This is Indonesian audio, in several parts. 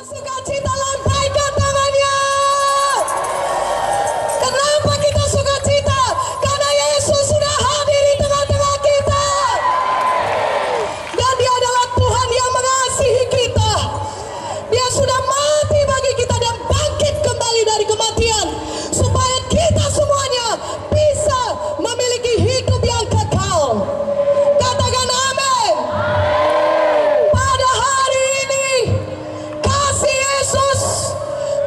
sukacita, lambaikan tangannya. Kenapa kita sukacita? Karena Yesus sudah hadir di tengah-tengah kita. Dan Dia adalah Tuhan yang mengasihi kita. Dia sudah mati bagi kita dan bangkit kembali dari kematian, supaya kita semuanya bisa memiliki hidup yang kekal. Katakan amin. Pada hari ini, kasih Yesus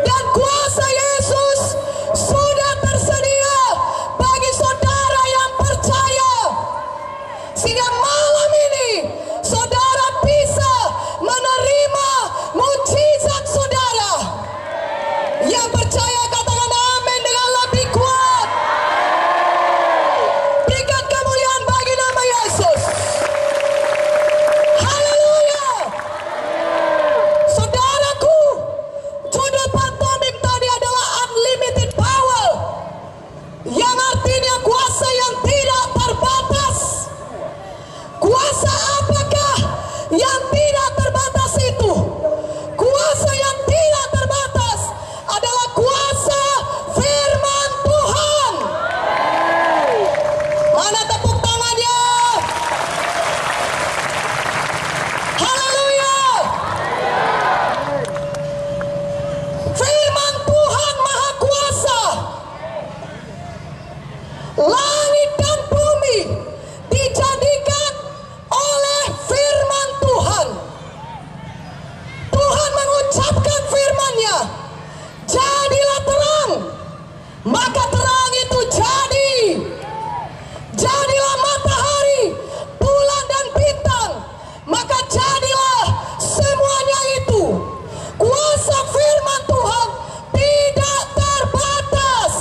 dan kuasa Yesus sudah tersedia bagi saudara yang percaya, sehingga malam ini saudara bisa menerima mujizat saudara. Yang percaya katakan amin dengan lebih kuat. Berikan kemuliaan bagi nama Yesus. Haleluya. Saudaraku, judul pantomim tadi adalah unlimited power, yang artinya kuasa yang tidak terbatas. Kuasa apakah yang tidak terbatas itu? Kuasa yang tidak terbatas adalah kuasa firman Tuhan. Mana tepuk tangannya? Haleluya. Firman Tuhan Maha Kuasa. Langit dan bumi dijadikan oleh firman Tuhan. Tuhan mengucapkan firman-Nya, jadilah terang, maka terang itu jadi. Jadilah matahari, bulan dan bintang, maka jadilah semuanya itu. Kuasa firman Tuhan tidak terbatas.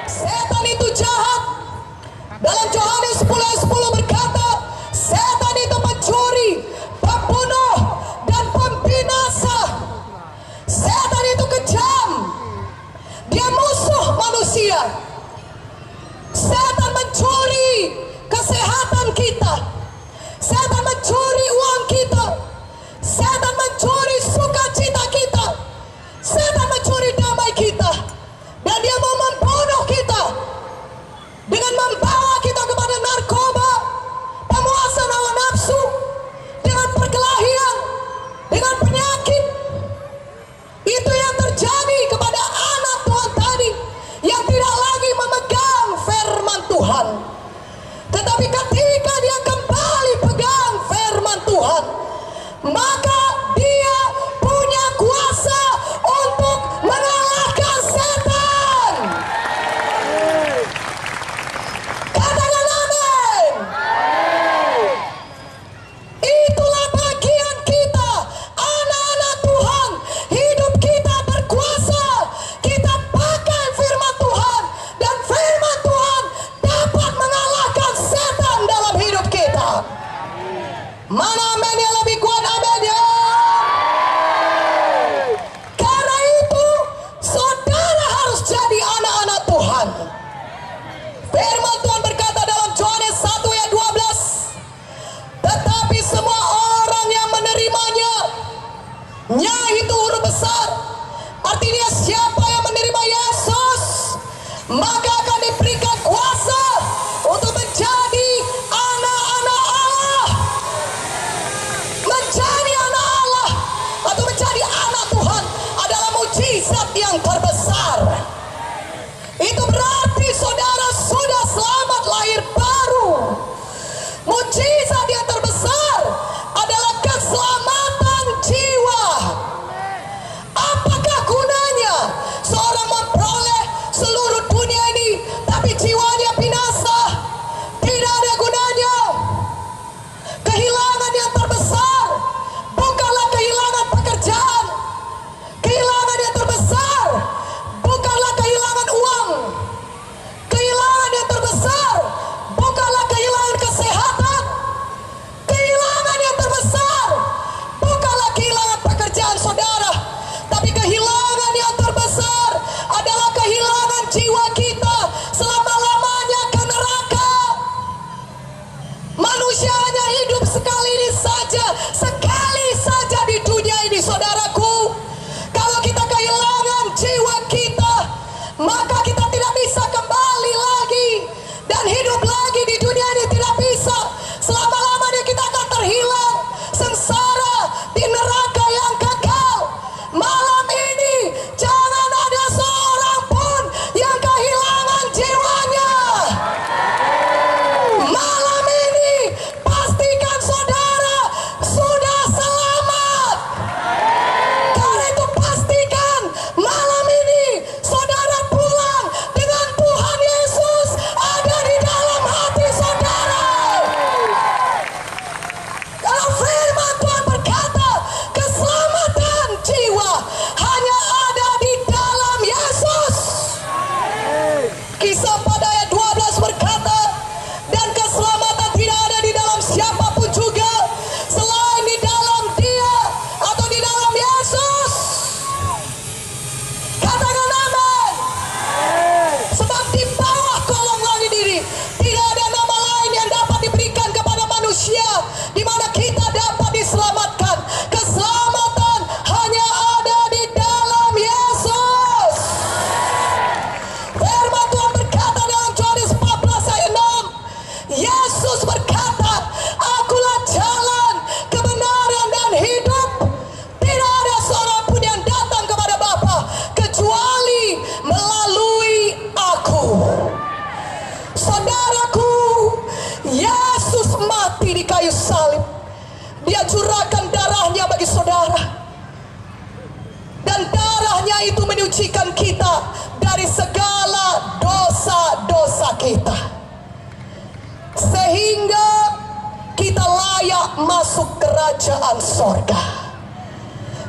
Setan itu jahat. Dalam Yohanes 10:10 berkata, setan itu pencuri, pembunuh, dan pembinasa. Setan itu kejam. Dia musuh manusia. Setan mencuri kesehatan kita. Setan mencuri uang kita. Setan mencuri sukacita kita. Setan mencuri damai kita. Dan dia mau membunuh kita dengan membawa kita kepada narkoba, pemuasan hawa nafsu, dengan perkelahian, dengan penyakit. Itu yang terjadi kepada anak Tuhan tadi, yang tidak lagi Dia curahkan darahnya bagi saudara. Dan darahnya itu menyucikan kita dari segala dosa-dosa kita, sehingga kita layak masuk kerajaan sorga.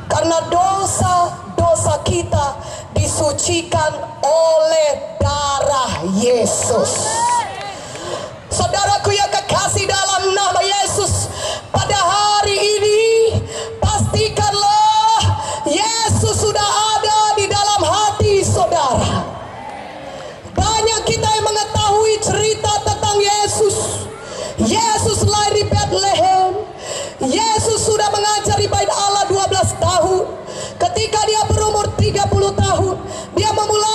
Karena dosa-dosa kita disucikan oleh darah Yesus. Saudaraku yang kekasih dalam nama Yesus, pada hari ini pastikanlah Yesus sudah ada di dalam hati saudara. Banyak kita yang mengetahui cerita tentang Yesus. Yesus lahir di Bethlehem. Yesus sudah mengajar di Bait Allah 12 tahun. Ketika dia berumur 30 tahun, dia memulai